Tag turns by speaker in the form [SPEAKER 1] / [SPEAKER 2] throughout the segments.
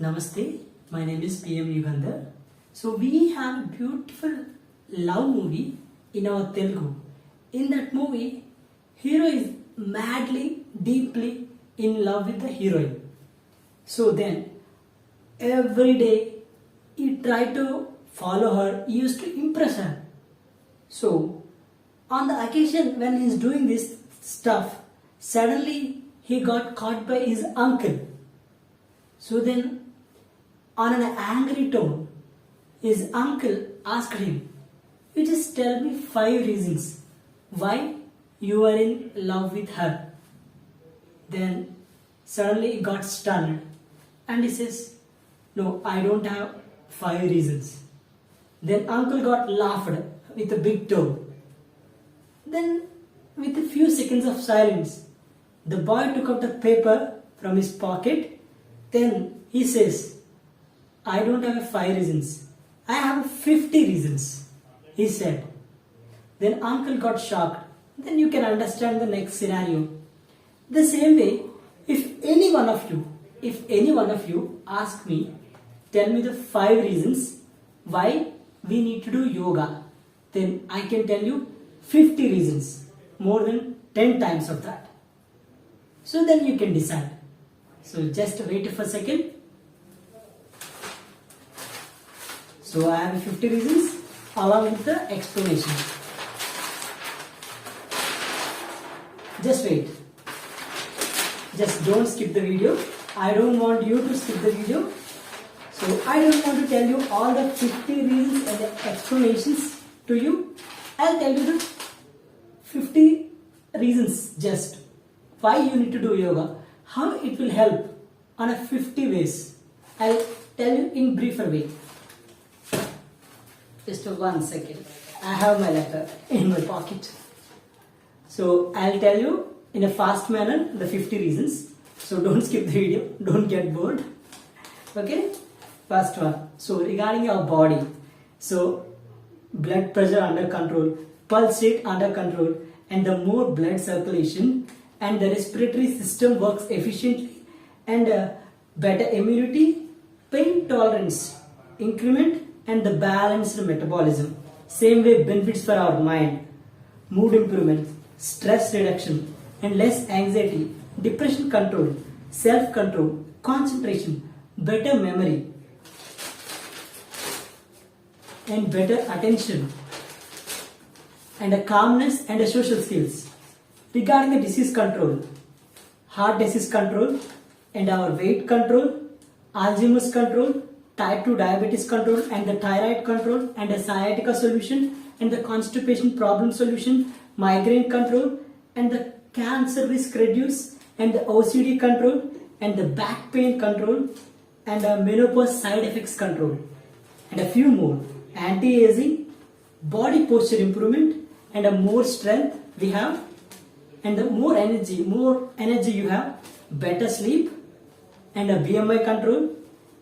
[SPEAKER 1] Namaste, my name is PM Yugandhar. So we have a beautiful love movie in our Telugu. In that movie, hero is madly, deeply in love with the heroine. So then, every day he tried to follow her, he used to impress her. So, on the occasion when he is doing this stuff, suddenly he got caught by his uncle. So then, on an angry tone, his uncle asked him, "You just tell me 5 reasons why you are in love with her." Then suddenly he got stunned and he says, "No, I don't have 5 reasons." Then uncle got laughed with a big tone. Then, with a few seconds of silence, the boy took out the paper from his pocket. Then he says, "I don't have 5 reasons. I have 50 reasons," he said. Then uncle got shocked. Then you can understand the next scenario. The same way, if any one of you ask me, tell me the 5 reasons why we need to do yoga, then I can tell you 50 reasons, more than 10 times of that. So then you can decide. So just wait for a second. So I have 50 reasons along with the explanation. Just wait. Just don't skip the video. I don't want you to skip the video. So I don't want to tell you all the 50 reasons and the explanations to you. I'll tell you the 50 reasons just why you need to do yoga, how it will help on a 50 ways. I'll tell you in briefer way. Just 1 second. I have my letter in my pocket. So I'll tell you in a fast manner the 50 reasons. So don't skip the video. Don't get bored. Okay? First one. So regarding our body. So blood pressure under control, pulse rate under control, and the more blood circulation and the respiratory system works efficiently and better immunity, pain tolerance, increment, and the balanced metabolism. Same way benefits for our mind, mood improvement, stress reduction, and less anxiety, depression control, self-control, concentration, better memory, and better attention, and a calmness and a social skills. Regarding the disease control, heart disease control, and our weight control, Alzheimer's control, type 2 diabetes control, and the thyroid control, and the sciatica solution, and the constipation problem solution, migraine control, and the cancer risk reduce, and the OCD control, and the back pain control, and the menopause side effects control, and a few more. Anti-aging, body posture improvement, and a more strength we have, and the more energy you have, better sleep, and a BMI control,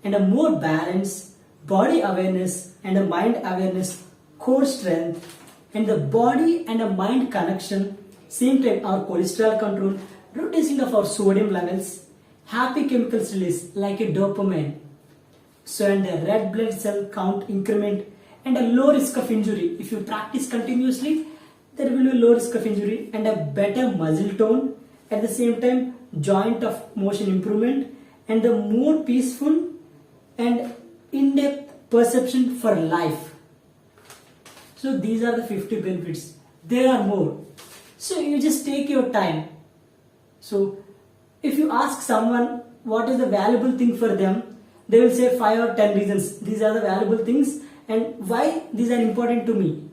[SPEAKER 1] and a more balance, body awareness, and a mind awareness, core strength, and the body and a mind connection, same time our cholesterol control, reducing of our sodium levels, happy chemicals release like a dopamine, so and the red blood cell count increment, and a low risk of injury. If you practice continuously, there will be a low risk of injury and a better muscle tone, at the same time joint of motion improvement, and the more peaceful and in-depth perception for life. So these are the 50 benefits. There are more. So you just take your time. So if you ask someone what is the valuable thing for them, they will say 5 or 10 reasons. These are the valuable things and why these are important to me.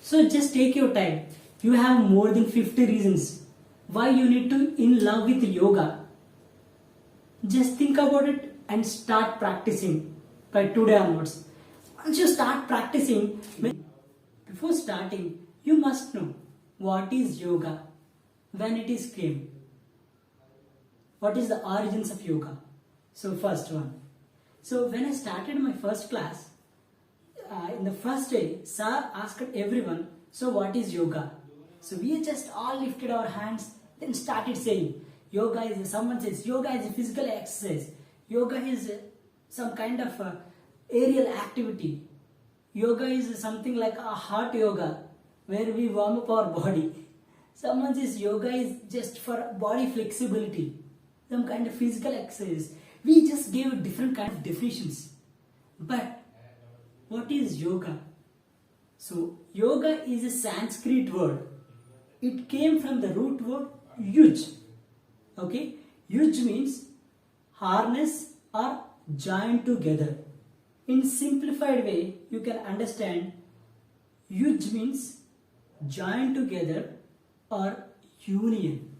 [SPEAKER 1] So just take your time. You have more than 50 reasons why you need to in love with yoga. Just think about it and start practicing by today onwards. Once you start practicing, before starting, you must know what is yoga, when it is came, what is the origins of yoga. So first one. So when I started my first class, in the first day, sir asked everyone, "So what is yoga?" So we just all lifted our hands, then started saying, yoga is, someone says, yoga is a physical exercise. Yoga is some kind of aerial activity. Yoga is something like a heart yoga where we warm up our body. Someone says yoga is just for body flexibility, some kind of physical exercise. We just gave different kind of definitions. But what is yoga? So yoga is a Sanskrit word. It came from the root word yuj. Okay, yuj means harness or join together. In simplified way, you can understand yuj means join together or union.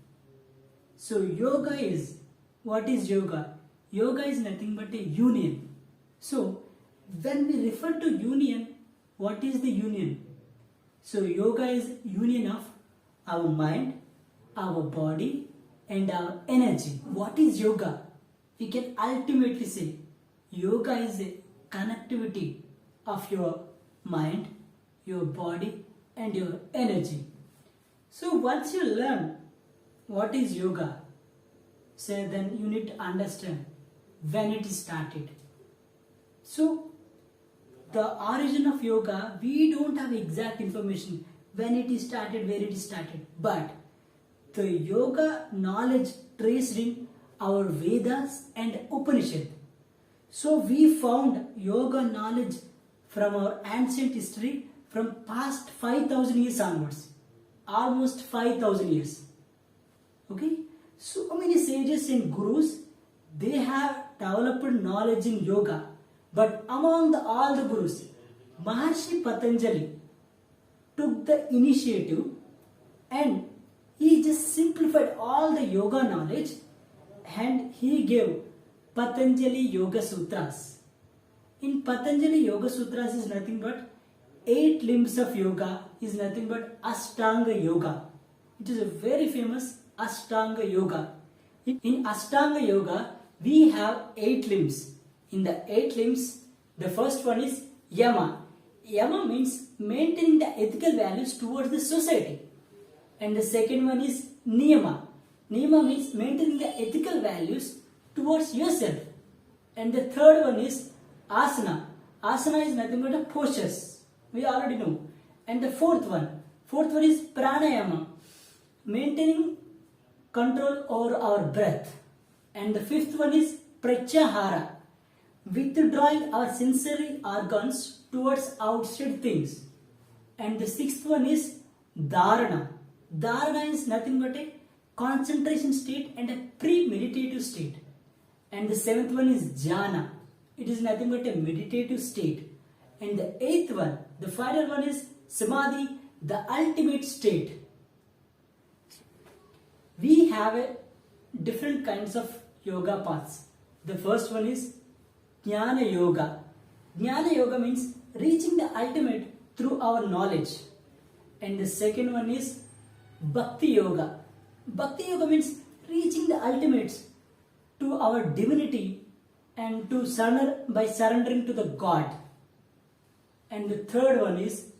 [SPEAKER 1] So yoga is, what is yoga? Yoga is nothing but a union. So when we refer to union, what is the union? So yoga is union of our mind, our body and our energy. What is yoga? We can ultimately say yoga is a connectivity of your mind, your body and your energy. So once you learn what is yoga, so then you need to understand when it started. So the origin of yoga, we don't have exact information when it started, where it started, but the yoga knowledge traced in our Vedas and Upanishad. So we found yoga knowledge from our ancient history from past 5,000 years onwards, almost 5,000 years. Okay, so many sages and gurus, they have developed knowledge in yoga. But among all the gurus, Maharshi Patanjali took the initiative and he just simplified all the yoga knowledge and he gave Patanjali Yoga Sutras. In Patanjali Yoga Sutras is nothing but 8 limbs of yoga, is nothing but Ashtanga Yoga. It is a very famous Ashtanga Yoga. In Ashtanga Yoga, we have 8 limbs. In the 8 limbs, the first one is Yama. Yama means maintaining the ethical values towards the society. And the second one is Niyama. Niyama means maintaining the ethical values towards yourself. And the third one is Asana. Asana is nothing but a postures. We already know. And the fourth one is Pranayama. Maintaining control over our breath. And the fifth one is Pratyahara. Withdrawing our sensory organs towards outside things. And the sixth one is Dharana. Dharana is nothing but a concentration state and a pre-meditative state. And the seventh one is Jhana. It is nothing but a meditative state. And the eighth one, the final one is Samadhi, the ultimate state. We have different kinds of yoga paths. The first one is Jnana Yoga. Jnana Yoga means reaching the ultimate through our knowledge. And the second one is Bhakti Yoga. Bhakti Yoga means reaching the ultimates to our divinity and to surrender by surrendering to the God. And the third one is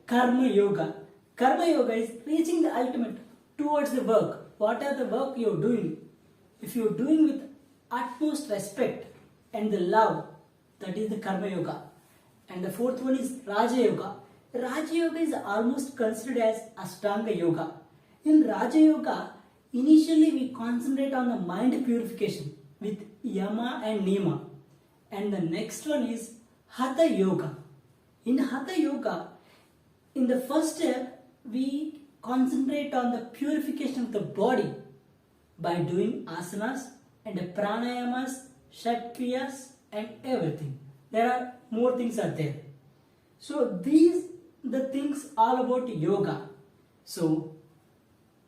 [SPEAKER 1] Karma Yoga. Karma Yoga is reaching the ultimate towards the work. Whatever the work you are doing, if you are doing with utmost respect and the love, that is the Karma Yoga. And the fourth one is Raja Yoga. Raja Yoga is almost considered as Ashtanga Yoga. In Raja Yoga, initially we concentrate on the mind purification with Yama and Niyama. And the next one is Hatha Yoga. In Hatha Yoga, in the first step, we concentrate on the purification of the body by doing asanas and pranayamas, shakriyas and everything. There are more things are there. So these the things all about yoga. So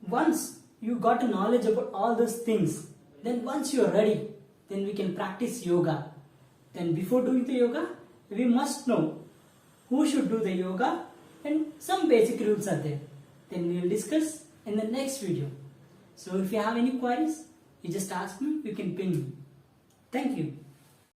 [SPEAKER 1] once you got a knowledge about all those things, then once you are ready, then we can practice yoga. Then before doing the yoga, we must know who should do the yoga and some basic rules are there. Then we will discuss in the next video. So if you have any queries, you just ask me, you can ping me. Thank you.